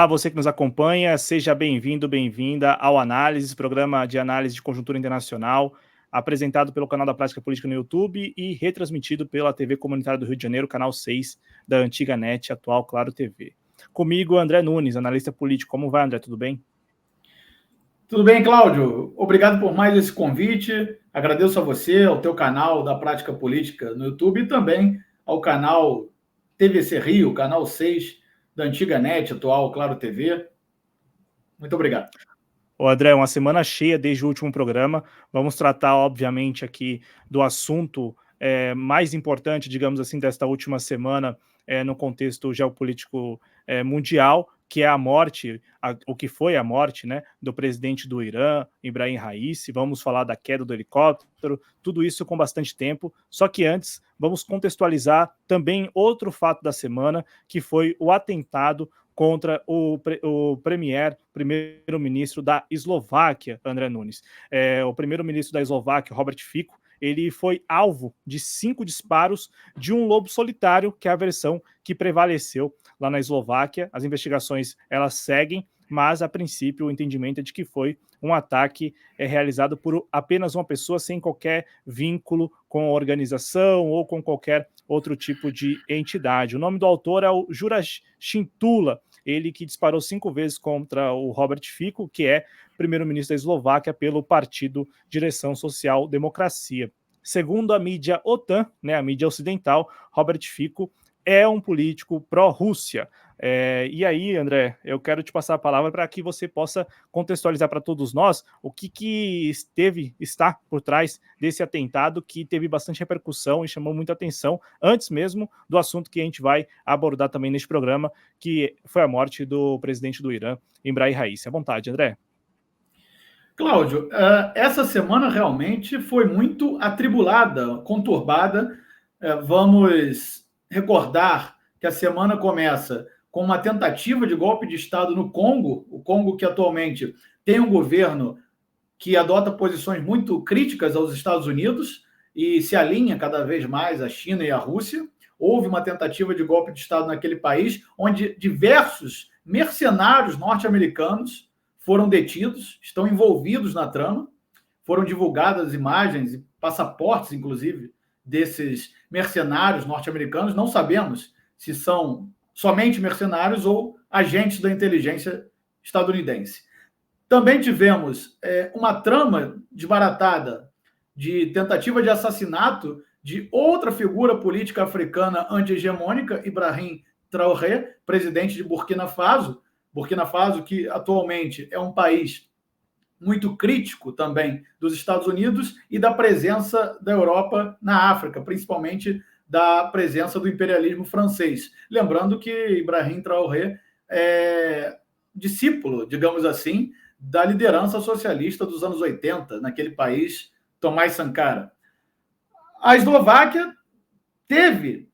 Olá, você que nos acompanha, seja bem-vindo, bem-vinda ao Análise, programa de análise de conjuntura internacional, apresentado pelo canal da Prática Política no YouTube e retransmitido pela TV Comunitária do Rio de Janeiro, canal 6 da antiga NET, atual Claro TV. Comigo, André Nunes, analista político. Como vai, André? Tudo bem? Tudo bem, Cláudio? Obrigado por mais esse convite. Agradeço a você, ao teu canal da Prática Política no YouTube e também ao canal TVC Rio, canal 6 da antiga NET, atual Claro TV. Muito obrigado. Ô, André, uma semana cheia desde o último programa. Vamos tratar, obviamente, aqui do assunto mais importante, digamos assim, desta última semana no contexto geopolítico mundial, que é a morte, o que foi a morte, né, do presidente do Irã, Ibrahim Raisi. Vamos falar da queda do helicóptero, tudo isso com bastante tempo. Só que antes, vamos contextualizar também outro fato da semana, que foi o atentado contra o primeiro-ministro da Eslováquia, André Nunes. O primeiro-ministro da Eslováquia, Robert Fico, ele foi alvo de 5 disparos de um lobo solitário, que é a versão que prevaleceu lá na Eslováquia. As investigações, elas seguem, mas a princípio o entendimento é de que foi um ataque realizado por apenas uma pessoa, sem qualquer vínculo com a organização ou com qualquer outro tipo de entidade. O nome do autor é o Juraj Šintula, ele que disparou 5 vezes contra o Robert Fico, que é primeiro-ministro da Eslováquia pelo Partido Direção Social Democracia. Segundo a mídia OTAN, né, a mídia ocidental, Robert Fico é um político pró-Rússia. E aí, André, eu quero te passar a palavra para que você possa contextualizar para todos nós o que está por trás desse atentado, que teve bastante repercussão e chamou muita atenção, antes mesmo do assunto que a gente vai abordar também neste programa, que foi a morte do presidente do Irã, Ibrahim Raisi. À vontade, André. Cláudio, essa semana realmente foi muito atribulada, conturbada. Vamos recordar que a semana começa com uma tentativa de golpe de Estado no Congo, o Congo que atualmente tem um governo que adota posições muito críticas aos Estados Unidos e se alinha cada vez mais à China e à Rússia. Houve uma tentativa de golpe de Estado naquele país, onde diversos mercenários norte-americanos foram detidos, estão envolvidos na trama. Foram divulgadas imagens e passaportes, inclusive, desses mercenários norte-americanos. Não sabemos se são somente mercenários ou agentes da inteligência estadunidense. Também tivemos uma trama desbaratada de tentativa de assassinato de outra figura política africana anti-hegemônica, Ibrahim Traoré, presidente de Burkina Faso. Burkina Faso, que atualmente é um país muito crítico também dos Estados Unidos e da presença da Europa na África, principalmente da presença do imperialismo francês. Lembrando que Ibrahim Traoré é discípulo, digamos assim, da liderança socialista dos anos 80, naquele país, Tomás Sankara. A Eslováquia teve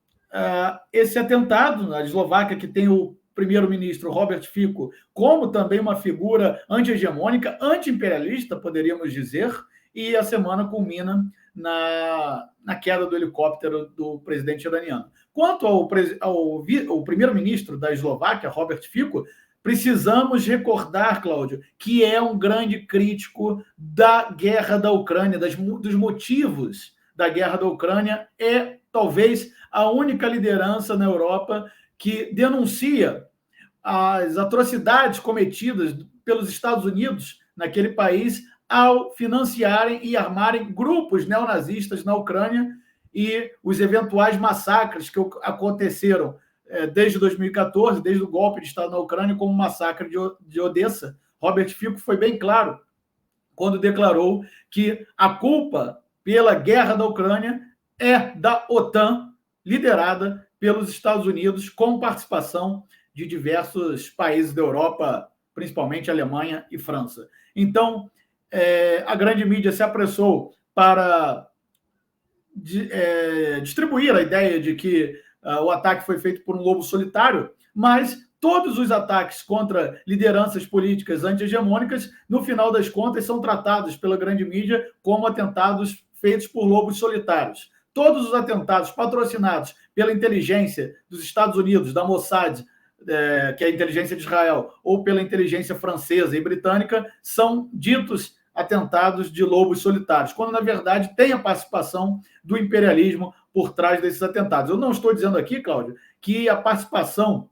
esse atentado, a Eslováquia, que tem o primeiro-ministro Robert Fico como também uma figura anti-hegemônica, anti-imperialista, poderíamos dizer, e a semana culmina na queda do helicóptero do presidente iraniano. Quanto ao primeiro-ministro da Eslováquia, Robert Fico, precisamos recordar, Cláudio, que é um grande crítico da guerra da Ucrânia, dos motivos da guerra da Ucrânia. É talvez a única liderança na Europa que denuncia as atrocidades cometidas pelos Estados Unidos naquele país ao financiarem e armarem grupos neonazistas na Ucrânia e os eventuais massacres que aconteceram desde 2014, desde o golpe de Estado na Ucrânia, como o massacre de Odessa. Robert Fico foi bem claro quando declarou que a culpa pela guerra da Ucrânia é da OTAN, liderada pelos Estados Unidos, com participação de diversos países da Europa, principalmente Alemanha e França. Então, a grande mídia se apressou para distribuir a ideia de que o ataque foi feito por um lobo solitário, mas todos os ataques contra lideranças políticas anti-hegemônicas, no final das contas, são tratados pela grande mídia como atentados feitos por lobos solitários. Todos os atentados patrocinados pela inteligência dos Estados Unidos, da Mossad, que é a inteligência de Israel, ou pela inteligência francesa e britânica, são ditos atentados de lobos solitários, quando, na verdade, tem a participação do imperialismo por trás desses atentados. Eu não estou dizendo aqui, Cláudio, que a participação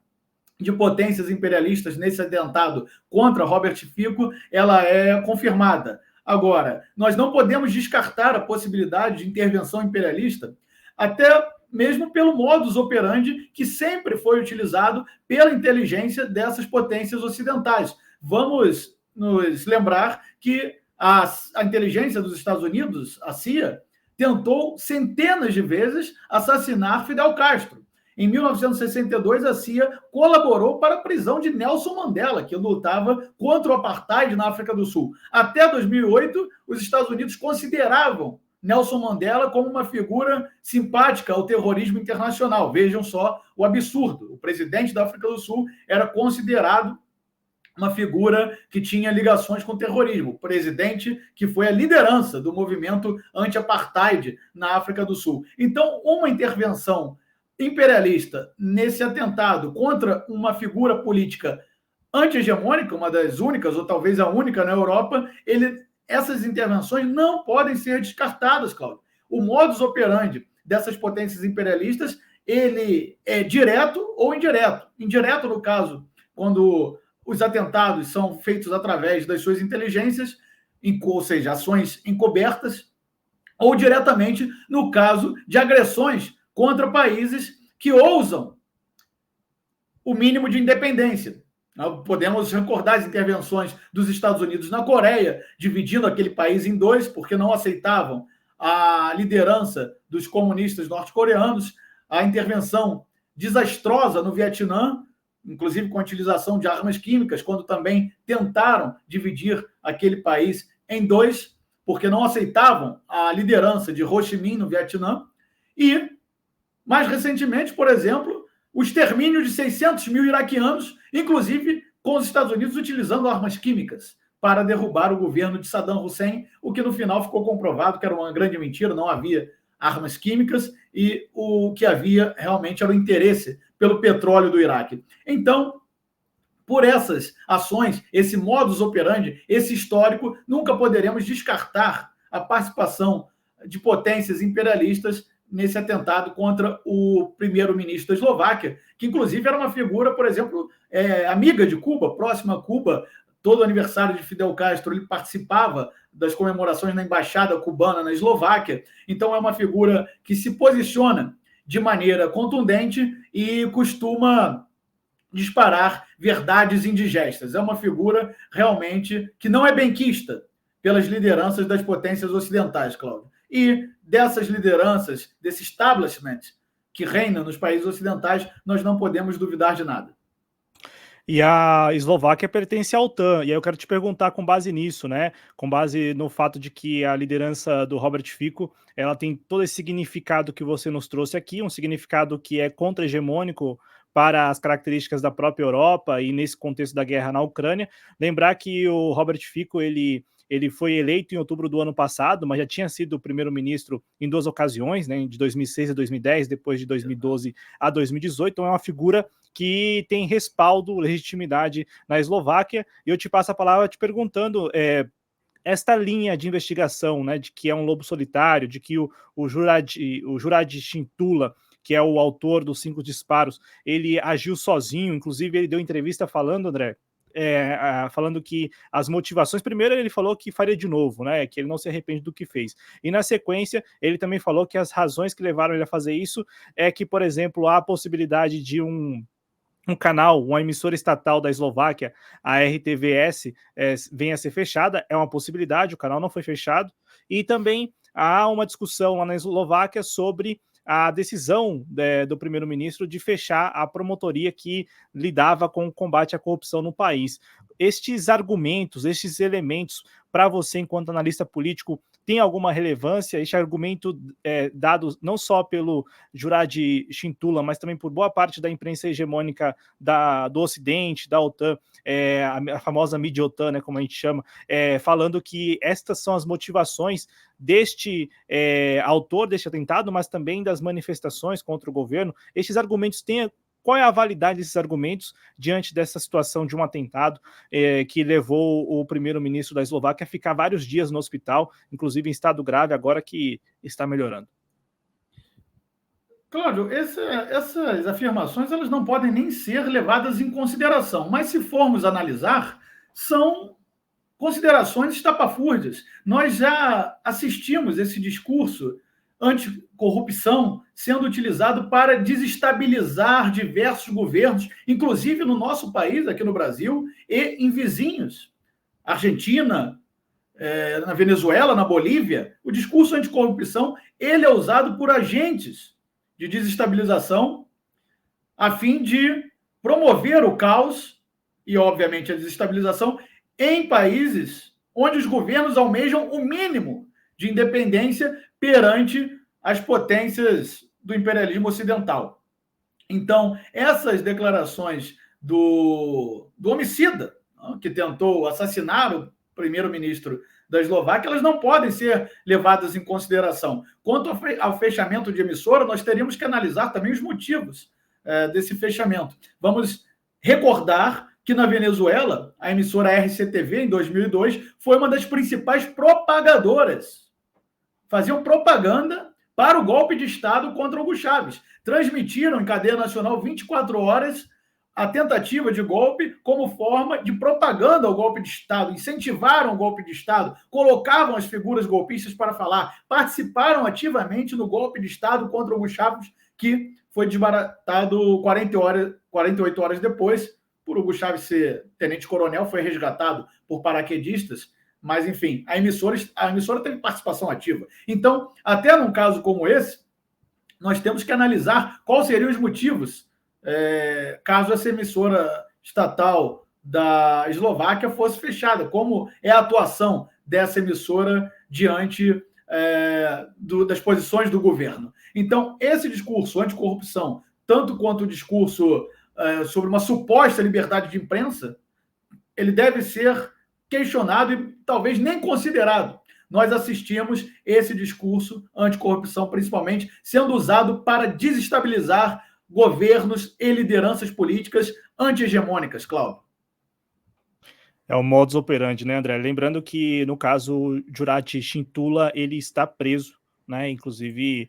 de potências imperialistas nesse atentado contra Robert Fico, ela é confirmada. Agora, nós não podemos descartar a possibilidade de intervenção imperialista, até mesmo pelo modus operandi que sempre foi utilizado pela inteligência dessas potências ocidentais. Vamos nos lembrar que a inteligência dos Estados Unidos, a CIA, tentou centenas de vezes assassinar Fidel Castro. Em 1962, a CIA colaborou para a prisão de Nelson Mandela, que lutava contra o apartheid na África do Sul. Até 2008, os Estados Unidos consideravam Nelson Mandela como uma figura simpática ao terrorismo internacional. Vejam só o absurdo. O presidente da África do Sul era considerado uma figura que tinha ligações com o terrorismo. O presidente que foi a liderança do movimento anti-apartheid na África do Sul. Então, uma intervenção imperialista nesse atentado contra uma figura política anti-hegemônica, uma das únicas, ou talvez a única na Europa, essas intervenções não podem ser descartadas, Cláudio. O modus operandi dessas potências imperialistas, ele é direto ou indireto. Indireto, no caso, quando os atentados são feitos através das suas inteligências, ou seja, ações encobertas, ou diretamente no caso de agressões contra países que ousam o mínimo de independência. Podemos recordar as intervenções dos Estados Unidos na Coreia, dividindo aquele país em dois, porque não aceitavam a liderança dos comunistas norte-coreanos, a intervenção desastrosa no Vietnã, inclusive com a utilização de armas químicas, quando também tentaram dividir aquele país em dois, porque não aceitavam a liderança de Ho Chi Minh no Vietnã. E, mais recentemente, por exemplo, o extermínio de 600 mil iraquianos, inclusive com os Estados Unidos utilizando armas químicas para derrubar o governo de Saddam Hussein, o que no final ficou comprovado que era uma grande mentira, não havia armas químicas e o que havia realmente era o interesse pelo petróleo do Iraque. Então, por essas ações, esse modus operandi, esse histórico, nunca poderemos descartar a participação de potências imperialistas nesse atentado contra o primeiro-ministro da Eslováquia, que inclusive era uma figura, por exemplo, amiga de Cuba, próxima a Cuba. Todo aniversário de Fidel Castro ele participava das comemorações na embaixada cubana na Eslováquia. Então é uma figura que se posiciona de maneira contundente e costuma disparar verdades indigestas. É uma figura realmente que não é benquista pelas lideranças das potências ocidentais, Cláudio. E dessas lideranças, desse establishment que reina nos países ocidentais, nós não podemos duvidar de nada. E a Eslováquia pertence à OTAN, e aí eu quero te perguntar com base nisso, né? Com base no fato de que a liderança do Robert Fico, ela tem todo esse significado que você nos trouxe aqui, um significado que é contra-hegemônico para as características da própria Europa e nesse contexto da guerra na Ucrânia. Lembrar que o Robert Fico, ele foi eleito em outubro do ano passado, mas já tinha sido primeiro-ministro em duas ocasiões, né, de 2006 a 2010, depois de 2012 a 2018, então é uma figura que tem respaldo, legitimidade na Eslováquia, e eu te passo a palavra te perguntando, esta linha de investigação, né, de que é um lobo solitário, de que o Juraj Chintula, que é o autor dos 5 disparos, ele agiu sozinho, inclusive ele deu entrevista falando, André, falando que as motivações, primeiro ele falou que faria de novo, né, que ele não se arrepende do que fez, e na sequência ele também falou que as razões que levaram ele a fazer isso é que, por exemplo, há a possibilidade de um canal, uma emissora estatal da Eslováquia, a RTVS, venha a ser fechada, é uma possibilidade, o canal não foi fechado, e também há uma discussão lá na Eslováquia sobre a decisão do primeiro-ministro de fechar a promotoria que lidava com o combate à corrupção no país. Estes argumentos, estes elementos, para você, enquanto analista político, tem alguma relevância? Este argumento dado não só pelo Juraj Chintula, mas também por boa parte da imprensa hegemônica do Ocidente, da OTAN, a famosa mídia OTAN, né, como a gente chama, falando que estas são as motivações deste autor deste atentado, mas também das manifestações contra o governo. Estes argumentos têm qual é a validade desses argumentos diante dessa situação de um atentado que levou o primeiro-ministro da Eslováquia a ficar vários dias no hospital, inclusive em estado grave, agora que está melhorando? Cláudio, essas afirmações elas não podem nem ser levadas em consideração, mas se formos analisar, são considerações estapafúrdias. Nós já assistimos esse discurso anticorrupção sendo utilizado para desestabilizar diversos governos, inclusive no nosso país, aqui no Brasil, e em vizinhos. Argentina, na Venezuela, na Bolívia, o discurso anticorrupção ele é usado por agentes de desestabilização a fim de promover o caos e, obviamente, a desestabilização em países onde os governos almejam o mínimo de independência perante as potências do imperialismo ocidental. Então, essas declarações do homicida, que tentou assassinar o primeiro-ministro da Eslováquia, elas não podem ser levadas em consideração. Quanto ao fechamento de emissora, nós teríamos que analisar também os motivos desse fechamento. Vamos recordar que na Venezuela, a emissora RCTV, em 2002, foi uma das principais propagadoras. Faziam propaganda para o golpe de Estado contra Hugo Chávez. Transmitiram em cadeia nacional 24 horas a tentativa de golpe como forma de propaganda ao golpe de Estado, incentivaram o golpe de Estado, colocavam as figuras golpistas para falar, participaram ativamente no golpe de Estado contra Hugo Chávez, que foi desbaratado 48 horas depois, por Hugo Chávez ser tenente-coronel, foi resgatado por paraquedistas, mas, enfim, a emissora teve participação ativa. Então, até num caso como esse, nós temos que analisar quais seriam os motivos caso essa emissora estatal da Eslováquia fosse fechada, como é a atuação dessa emissora diante das posições do governo. Então, esse discurso anticorrupção, tanto quanto o discurso sobre uma suposta liberdade de imprensa, ele deve ser questionado e talvez nem considerado. Nós assistimos esse discurso anticorrupção, principalmente, sendo usado para desestabilizar governos e lideranças políticas anti-hegemônicas, Cláudio. É o modus operandi, né, André? Lembrando que, no caso, Juraj Cintula, ele está preso, né, inclusive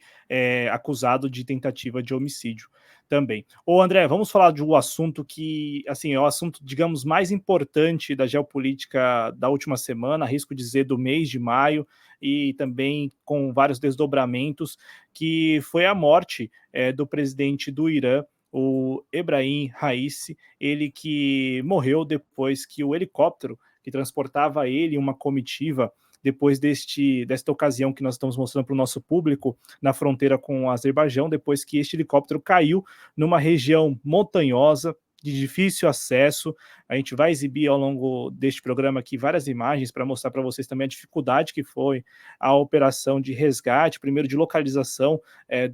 acusado de tentativa de homicídio também. Ô, André, vamos falar de um assunto que, assim, é o assunto, digamos, mais importante da geopolítica da última semana, arrisco dizer do mês de maio, e também com vários desdobramentos, que foi a morte do presidente do Irã, o Ebrahim Raisi, ele que morreu depois que o helicóptero que transportava ele, uma comitiva, depois desta ocasião que nós estamos mostrando para o nosso público, na fronteira com o Azerbaijão, depois que este helicóptero caiu numa região montanhosa, de difícil acesso. A gente vai exibir ao longo deste programa aqui várias imagens para mostrar para vocês também a dificuldade que foi a operação de resgate, primeiro de localização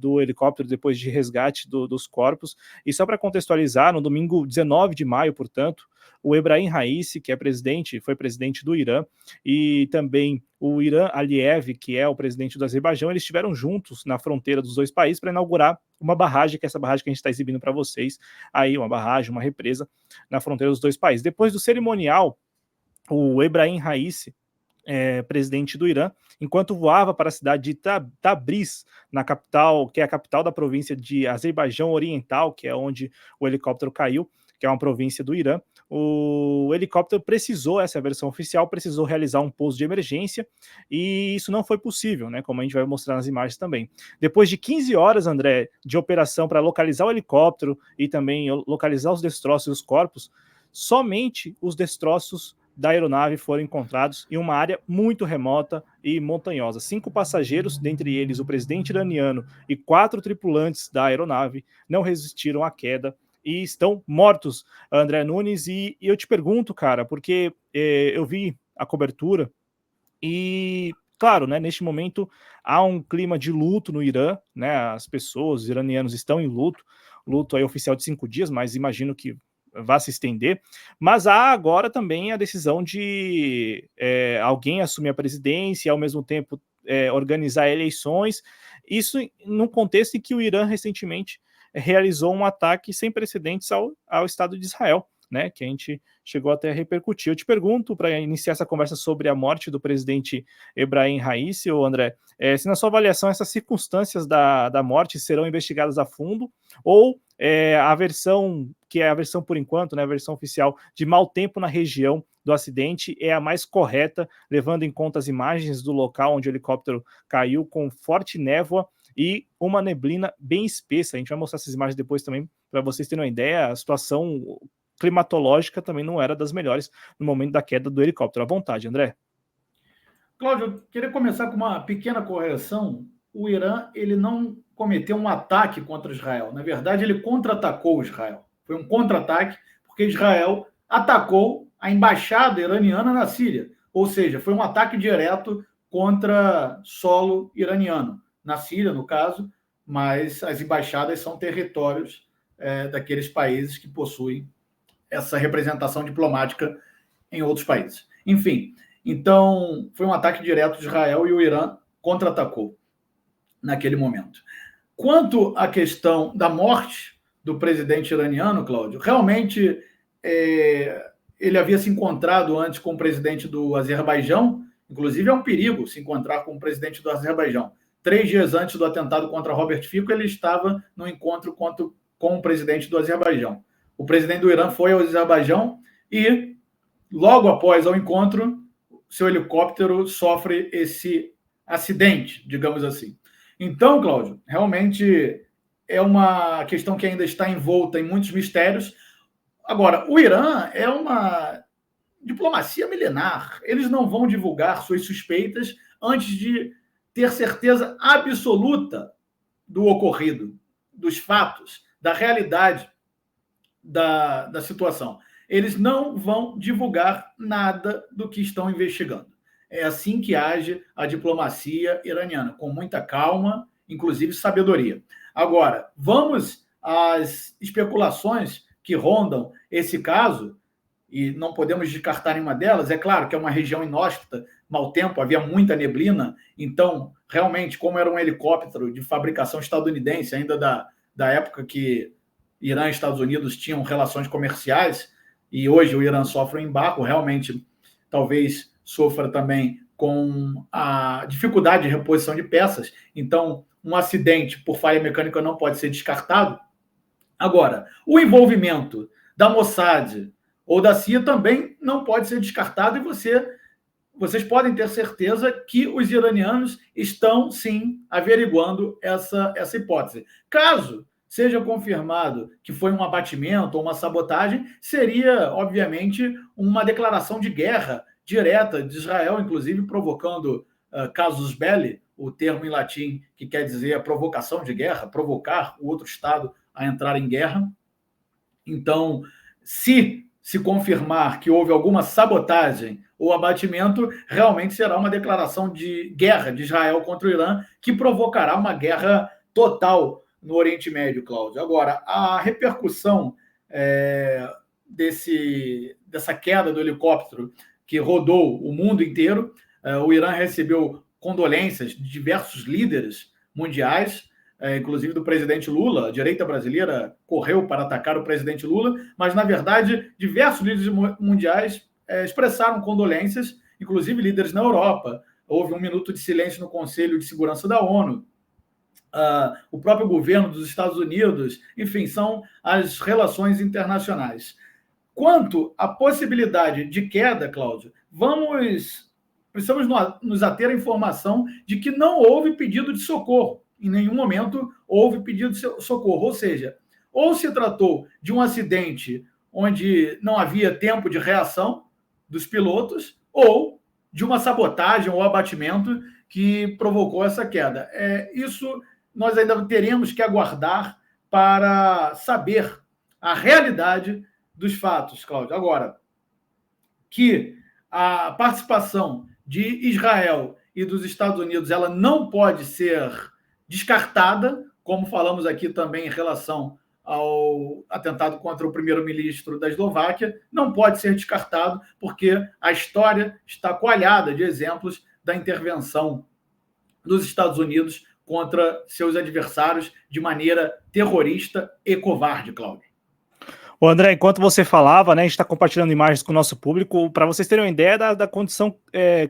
do helicóptero, depois de resgate dos corpos. E só para contextualizar, no domingo 19 de maio, portanto, o Ebrahim Raisi, que foi presidente do Irã, e também o Ilham Aliyev, que é o presidente do Azerbaijão, eles estiveram juntos na fronteira dos dois países para inaugurar uma barragem, que é essa barragem que a gente está exibindo para vocês, aí uma barragem, uma represa na fronteira dos dois países. Depois do cerimonial, o Ebrahim Raisi, presidente do Irã, enquanto voava para a cidade de Tabriz, na capital, que é a capital da província de Azerbaijão Oriental, que é onde o helicóptero caiu, que é uma província do Irã, o helicóptero essa é a versão oficial, precisou realizar um pouso de emergência, e isso não foi possível, né, como a gente vai mostrar nas imagens também. Depois de 15 horas, André, de operação para localizar o helicóptero e também localizar os destroços e os corpos, somente os destroços da aeronave foram encontrados em uma área muito remota e montanhosa. 5 passageiros, dentre eles o presidente iraniano e 4 tripulantes da aeronave, não resistiram à queda e estão mortos, André Nunes. E eu te pergunto, cara, porque eu vi a cobertura e, claro, né, neste momento há um clima de luto no Irã, né, as pessoas, os iranianos estão em luto aí oficial de 5 dias, mas imagino que vá se estender, mas há agora também a decisão de alguém assumir a presidência e ao mesmo tempo organizar eleições, isso num contexto em que o Irã recentemente realizou um ataque sem precedentes ao Estado de Israel, né, que a gente chegou até a repercutir. Eu te pergunto, para iniciar essa conversa sobre a morte do presidente Ebrahim Raisi, ou André, se na sua avaliação essas circunstâncias da morte serão investigadas a fundo, ou a versão, que é a versão por enquanto, né, a versão oficial, de mau tempo na região do acidente é a mais correta, levando em conta as imagens do local onde o helicóptero caiu, com forte névoa e uma neblina bem espessa. A gente vai mostrar essas imagens depois também, para vocês terem uma ideia. A situação climatológica também não era das melhores no momento da queda do helicóptero. À vontade, André. Cláudio, eu queria começar com uma pequena correção. O Irã, ele não cometeu um ataque contra Israel. Na verdade, ele contra-atacou Israel. Foi um contra-ataque, porque Israel atacou a embaixada iraniana na Síria. Ou seja, foi um ataque direto contra solo iraniano. Na Síria, no caso, mas as embaixadas são territórios daqueles países que possuem essa representação diplomática em outros países. Enfim, então foi um ataque direto de Israel e o Irã contra-atacou naquele momento. Quanto à questão da morte do presidente iraniano, Cláudio, realmente ele havia se encontrado antes com o presidente do Azerbaijão, inclusive é um perigo se encontrar com o presidente do Azerbaijão. 3 dias antes do atentado contra Robert Fico, ele estava no encontro com o presidente do Azerbaijão. O presidente do Irã foi ao Azerbaijão e, logo após o encontro, seu helicóptero sofre esse acidente, digamos assim. Então, Cláudio, realmente é uma questão que ainda está envolta em muitos mistérios. Agora, o Irã é uma diplomacia milenar. Eles não vão divulgar suas suspeitas antes de ter certeza absoluta do ocorrido, dos fatos, da realidade da situação. Eles não vão divulgar nada do que estão investigando. É assim que age a diplomacia iraniana, com muita calma, inclusive sabedoria. Agora, vamos às especulações que rondam esse caso, e não podemos descartar nenhuma delas. É claro que é uma região inóspita, mau tempo, havia muita neblina, então, realmente, como era um helicóptero de fabricação estadunidense, ainda da época que Irã e Estados Unidos tinham relações comerciais, e hoje o Irã sofre um embargo, realmente talvez sofra também com a dificuldade de reposição de peças. Então, um acidente por falha mecânica não pode ser descartado. Agora, o envolvimento da Mossad ou da CIA também não pode ser descartado, e vocês podem ter certeza que os iranianos estão, sim, averiguando essa hipótese. Caso seja confirmado que foi um abatimento ou uma sabotagem, seria, obviamente, uma declaração de guerra direta de Israel, inclusive provocando casus belli, o termo em latim que quer dizer a provocação de guerra, provocar o outro Estado a entrar em guerra. Então, se confirmar que houve alguma sabotagem ou abatimento, realmente será uma declaração de guerra de Israel contra o Irã, que provocará uma guerra total no Oriente Médio, Cláudio. Agora, a repercussão dessa queda do helicóptero que rodou o mundo inteiro, o Irã recebeu condolências de diversos líderes mundiais, inclusive do presidente Lula. A direita brasileira correu para atacar o presidente Lula, mas, na verdade, diversos líderes mundiais expressaram condolências, inclusive líderes na Europa. Houve um minuto de silêncio no Conselho de Segurança da ONU. O próprio governo dos Estados Unidos, enfim, são as relações internacionais. Quanto à possibilidade de queda, Cláudio, precisamos nos ater à informação de que não houve pedido de socorro. Em nenhum momento houve pedido de socorro. Ou seja, ou se tratou de um acidente onde não havia tempo de reação dos pilotos, ou de uma sabotagem ou abatimento que provocou essa queda. Isso nós ainda teremos que aguardar para saber a realidade dos fatos, Cláudio. Agora, que a participação de Israel e dos Estados Unidos ela não pode ser descartada, como falamos aqui também em relação ao atentado contra o primeiro-ministro da Eslováquia, não pode ser descartado, porque a história está coalhada de exemplos da intervenção dos Estados Unidos contra seus adversários de maneira terrorista e covarde, Cláudio. Ô André, enquanto você falava, né, a gente está compartilhando imagens com o nosso público, para vocês terem uma ideia da condição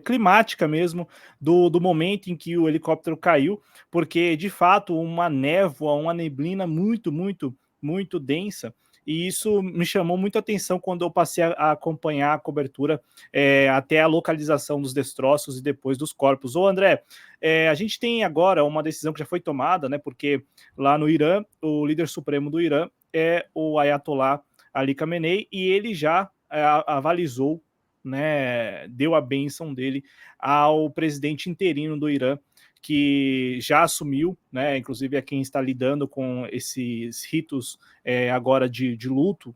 climática mesmo, do momento em que o helicóptero caiu, porque, de fato, uma névoa, uma neblina muito, muito, muito densa, e isso me chamou muito a atenção quando eu passei a acompanhar a cobertura até a localização dos destroços e depois dos corpos. Ô André, a gente tem agora uma decisão que já foi tomada, né, porque lá no Irã, o líder supremo do Irã é o Ayatollah Ali Khamenei, e ele já avalizou, né, deu a bênção dele ao presidente interino do Irã, que já assumiu, né, inclusive é quem está lidando com esses ritos agora de luto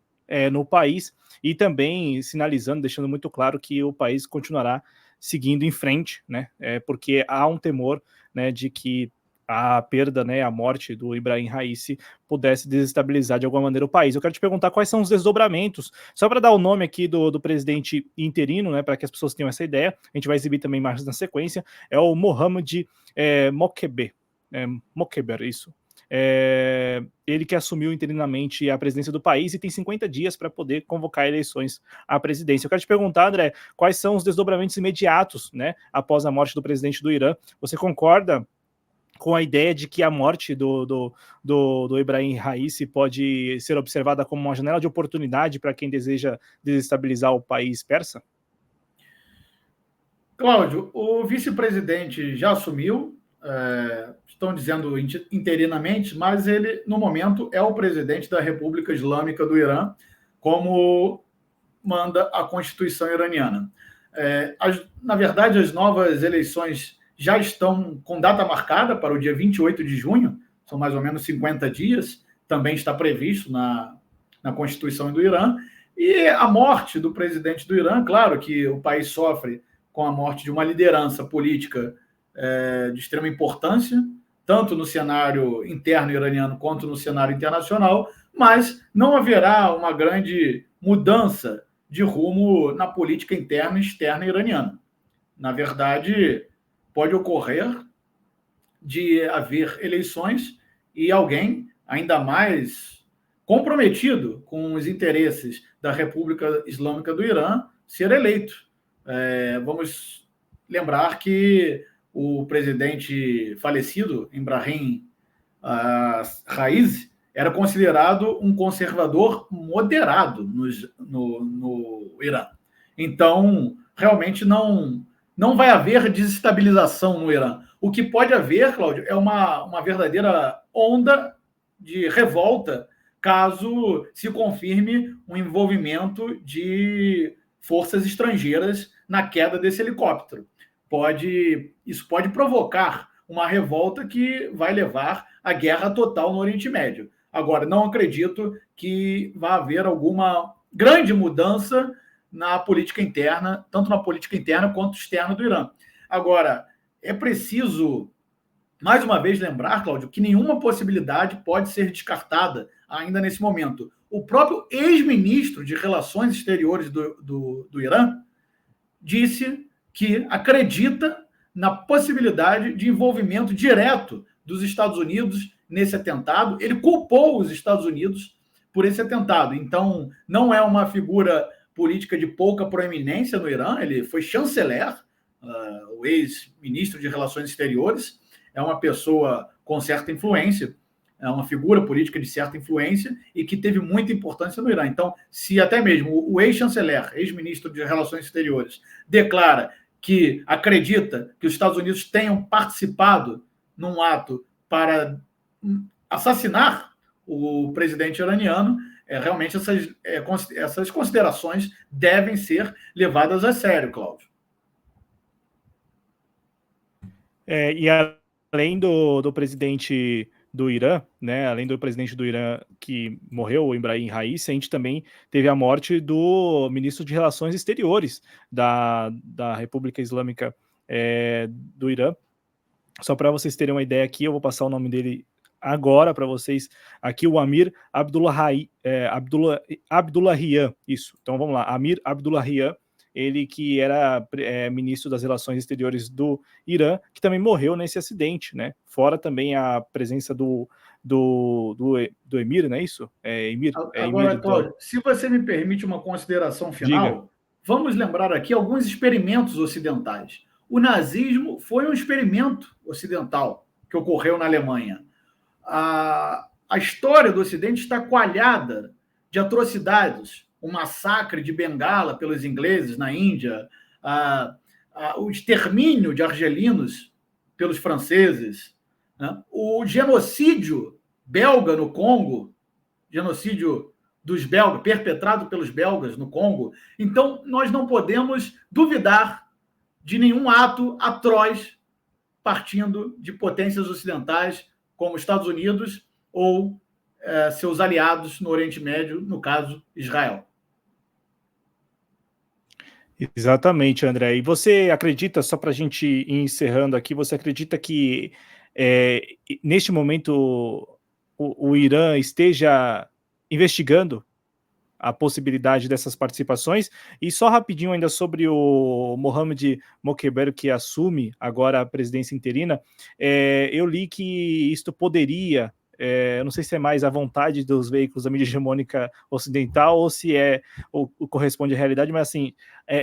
no país, e também sinalizando, deixando muito claro que o país continuará seguindo em frente, né, porque há um temor, né, de que a perda, né, a morte do Ibrahim Raisi pudesse desestabilizar de alguma maneira o país. Eu quero te perguntar quais são os desdobramentos, só para dar o nome aqui do presidente interino, né, para que as pessoas tenham essa ideia, a gente vai exibir também imagens na sequência, é o Mohamed Mokheber, isso. Ele que assumiu interinamente a presidência do país e tem 50 dias para poder convocar eleições à presidência. Eu quero te perguntar, André, quais são os desdobramentos imediatos, né, após a morte do presidente do Irã? Você concorda com a ideia de que a morte do Ibrahim Raisi pode ser observada como uma janela de oportunidade para quem deseja desestabilizar o país persa? Cláudio, o vice-presidente já assumiu, estão dizendo interinamente, mas ele, no momento, é o presidente da República Islâmica do Irã, como manda a Constituição iraniana. Na verdade, as novas eleições já estão com data marcada para o dia 28 de junho, são mais ou menos 50 dias, também está previsto na Constituição do Irã, e a morte do presidente do Irã, claro que o país sofre com a morte de uma liderança política de extrema importância, tanto no cenário interno iraniano quanto no cenário internacional, mas não haverá uma grande mudança de rumo na política interna e externa iraniana. Na verdade, pode ocorrer de haver eleições e alguém ainda mais comprometido com os interesses da República Islâmica do Irã ser eleito. Vamos lembrar que o presidente falecido, Ibrahim Raisi, era considerado um conservador moderado no Irã. Então, realmente não vai haver desestabilização no Irã. O que pode haver, Cláudio, é uma verdadeira onda de revolta caso se confirme um envolvimento de forças estrangeiras na queda desse helicóptero. Isso pode provocar uma revolta que vai levar à guerra total no Oriente Médio. Agora, não acredito que vá haver alguma grande mudança na política interna, tanto na política interna quanto externa do Irã. Agora, é preciso, mais uma vez, lembrar, Cláudio, que nenhuma possibilidade pode ser descartada ainda nesse momento. O próprio ex-ministro de Relações Exteriores do Irã disse que acredita na possibilidade de envolvimento direto dos Estados Unidos nesse atentado. Ele culpou os Estados Unidos por esse atentado. Então, não é uma figura política de pouca proeminência no Irã, ele foi chanceler, o ex-ministro de Relações Exteriores, é uma pessoa com certa influência, é uma figura política de certa influência e que teve muita importância no Irã. Então, se até mesmo o ex-chanceler, ex-ministro de Relações Exteriores, declara que acredita que os Estados Unidos tenham participado num ato para assassinar o presidente iraniano, realmente essas considerações devem ser levadas a sério, Cláudio. E além do presidente do Irã, né, além do presidente do Irã que morreu, o Ibrahim Raisi, a gente também teve a morte do ministro de Relações Exteriores da República Islâmica do Irã. Só para vocês terem uma ideia aqui, eu vou passar o nome dele agora para vocês. Aqui o Amir Abdullahian, isso. Então vamos lá, Amir Abdullahian. ele que era ministro das Relações Exteriores do Irã, que também morreu nesse acidente, né? Fora também a presença do Emir, não é isso? Agora, Emir Cláudio, se você me permite uma consideração Diga. final, vamos lembrar aqui alguns experimentos ocidentais. O nazismo foi um experimento ocidental que ocorreu na Alemanha. A história do Ocidente está coalhada de atrocidades. O massacre de Bengala pelos ingleses na Índia, o extermínio de argelinos pelos franceses, né? O genocídio belga no Congo, genocídio dos belgas, perpetrado pelos belgas no Congo. Então, nós não podemos duvidar de nenhum ato atroz partindo de potências ocidentais, como Estados Unidos ou seus aliados no Oriente Médio, no caso, Israel. Exatamente, André. E você acredita, só para a gente ir encerrando aqui, você acredita que neste momento o Irã esteja investigando a possibilidade dessas participações? E só rapidinho ainda sobre o Mohamed Mokbel, que assume agora a presidência interina, eu li que isto poderia, eu não sei se é mais a vontade dos veículos da mídia hegemônica ocidental ou se ou corresponde à realidade, mas assim,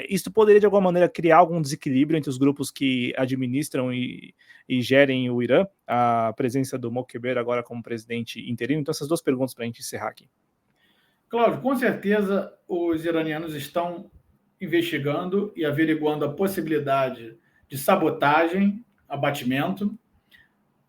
isto poderia de alguma maneira criar algum desequilíbrio entre os grupos que administram e gerem o Irã, a presença do Mokbel agora como presidente interino. Então essas duas perguntas para a gente encerrar aqui. Cláudio, com certeza os iranianos estão investigando e averiguando a possibilidade de sabotagem, abatimento,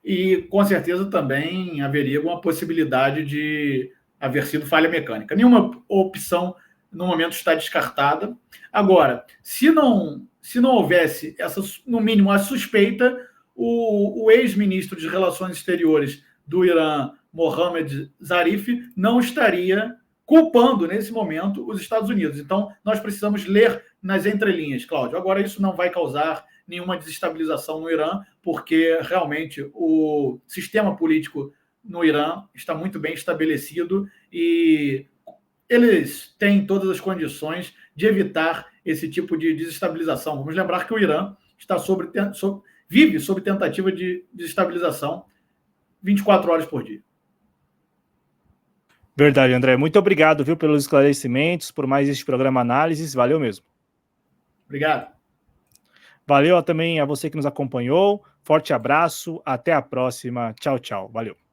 e com certeza também averiguam a possibilidade de haver sido falha mecânica. Nenhuma opção no momento está descartada. Agora, se não houvesse essa, no mínimo, a suspeita, o ex-ministro de Relações Exteriores do Irã, Mohammad Zarif, não estaria culpando, nesse momento, os Estados Unidos. Então, nós precisamos ler nas entrelinhas, Cláudio. Agora, isso não vai causar nenhuma desestabilização no Irã, porque, realmente, o sistema político no Irã está muito bem estabelecido e eles têm todas as condições de evitar esse tipo de desestabilização. Vamos lembrar que o Irã está vive sob tentativa de desestabilização 24 horas por dia. Verdade, André. Muito obrigado, viu, pelos esclarecimentos, por mais este programa Análises. Valeu mesmo. Obrigado. Valeu também a você que nos acompanhou. Forte abraço. Até a próxima. Tchau, tchau. Valeu.